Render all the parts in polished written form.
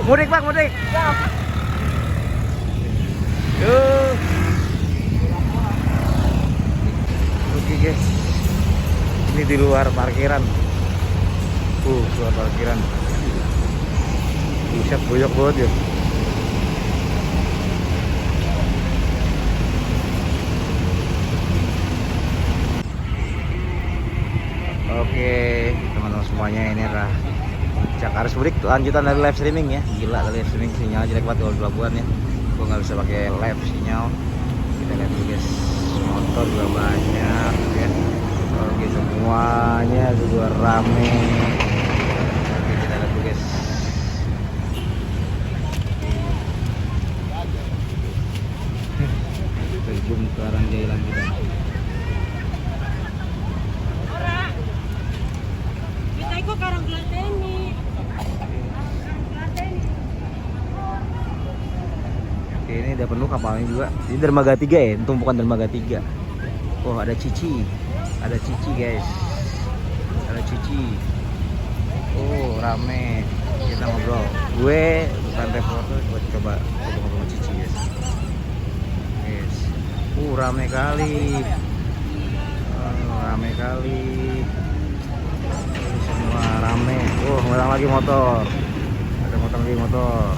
Yuk, mudik Bang, mudik. Yuk. Oke guys, ini di luar parkiran. Luar parkiran. Buset, boyok banget ya. Oke, teman-teman semuanya, ini adalah puncak arus mudik lanjutan dari live streaming ya. Gila, live streaming sinyal jelek banget kalau di pelabuhan ya. Gua nggak bisa pakai live sinyal. Kita lihat dulu guys, motor juga banyak ya. Oke, semuanya juga rame. Oke, kita lihat dulu guys. Terjun ke arah jalan kita. Kok karang Gladeni. Oke, ini udah penuh kapalnya juga. Ini dermaga 3 ya, tumpukan dermaga 3. Oh, ada Cici. Ada Cici, guys. Ada Cici. Oh, rame. Kita ngobrol. Gue bukan reporter, buat coba ngobrol sama Cici, guys. Guys. Rame kali. Rame kali. Semua rame. Datang lagi motor. Ada motor lagi motor.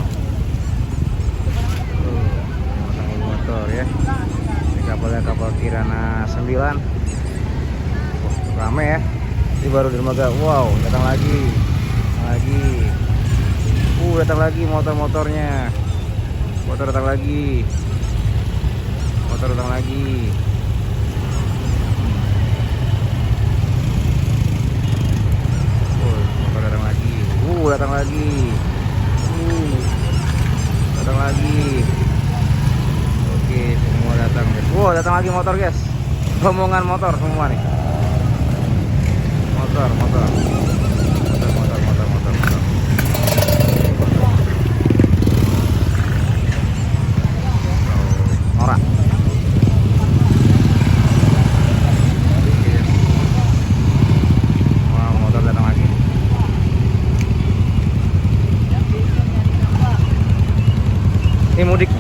Motor lagi motor ya. Ini kapalnya kapal Kirana 9. Rame ya. Ini baru dermaga. Wow, datang lagi. Datang lagi motor-motornya. Motor datang lagi. Motor datang lagi. Datang lagi. Oke, semua datang guys. Datang lagi motor guys. Rombongan motor semua nih. Motor. Norak. Wah, motor datang lagi. Ini mudik.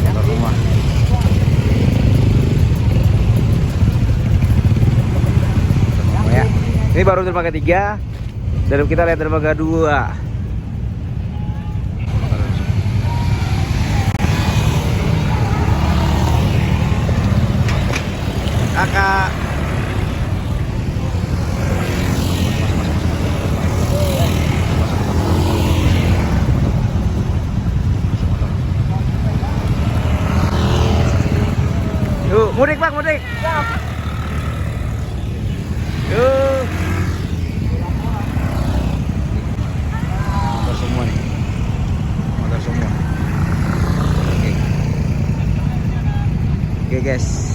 Motor rumah. Ya. Ini baru dermaga 3. Dan kita lihat dermaga 2. Kakak. Yuk, mudik Bang, mudik. Yuk. Motor semua nih. Motor semua. Oke guys.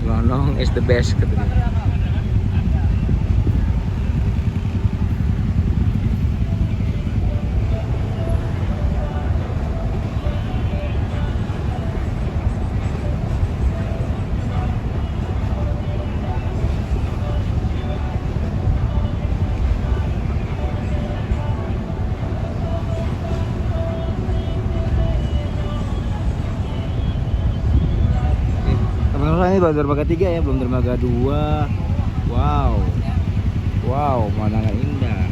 Lonong is the best katanya. Ini baru dermaga 3 ya, belum dermaga 2. Wow, pemandangan indah.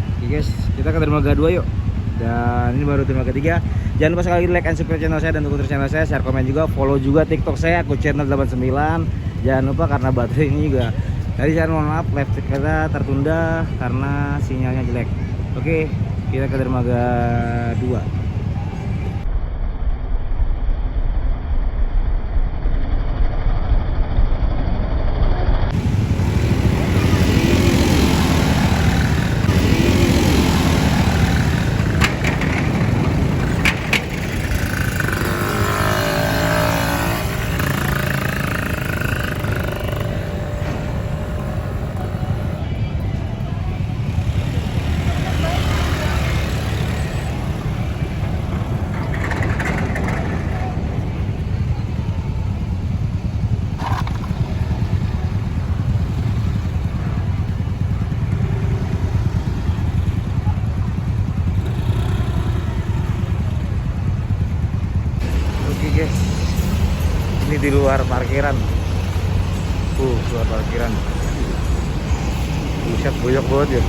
Oke guys, kita ke dermaga 2 yuk. Dan ini baru dermaga 3. Jangan lupa sekali like and subscribe channel saya dan dukung terus channel saya, share, komen juga, follow juga TikTok saya, aku channel 89. Jangan lupa karena baterai ini juga. Tadi saya mohon maaf, live kita tertunda karena sinyalnya jelek. Oke, kita ke dermaga 2. di luar parkiran. Luar parkiran. Buset, banyak banget ya.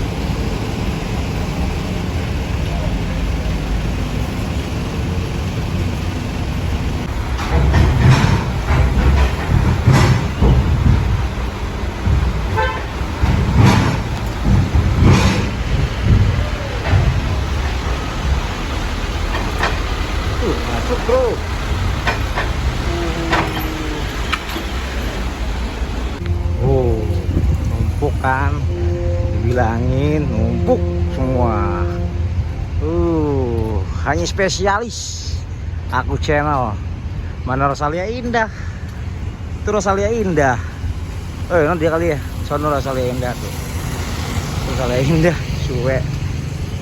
Masuk bro. Numpuk kan, dibilangin numpuk semua. Hanya spesialis aku channel. Mana Rosalia Indah? Itu Rosalia Indah. Nanti dia kali ya. Sono Rosalia Indah tuh. Rosalia Indah, suwe.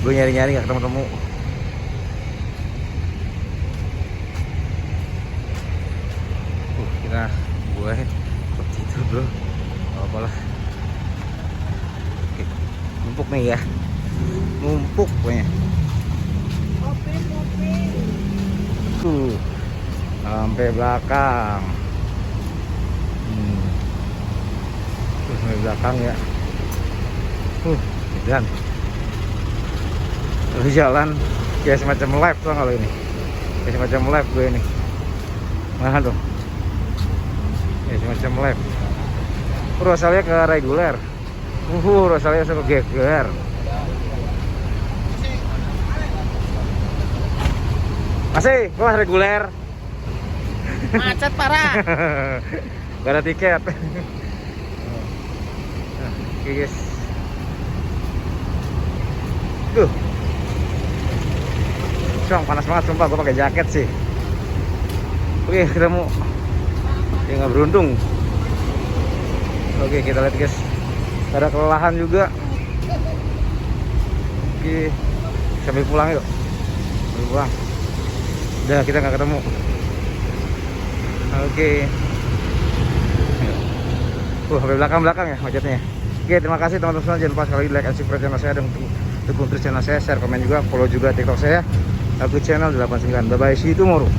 Gue nyari-nyari gak ketemu-temu. Kira gue seperti itu bro. Apalah. Oke. Numpuk nih ya. Numpuk pokoknya. Sampai belakang. Sampai belakang ya. Dan lalu jalan kayak semacam live tuh kalau ini. Kayak semacam live gue ini. Nah tuh. Kayak semacam live. Rosalia ke reguler. Rosalia ke geger. Masih, wah reguler. Macet parah. Gak ada tiket. Oke guys. Panas banget sumpah, gue pakai jaket sih. Oke, ketemu. Ya nggak beruntung. Oke, kita lihat guys. Ada kelelahan juga. Oke, sampai pulang yuk. Sampai pulang. Udah, kita nggak ketemu. Oke. Sampai belakang-belakang ya macetnya. Oke, terima kasih teman-teman semua. Jangan lupa sekali like and subscribe channel saya dan dukung terus channel saya, share, komen juga, follow juga TikTok saya. Aku channel 89. Bye bye, see you tomorrow.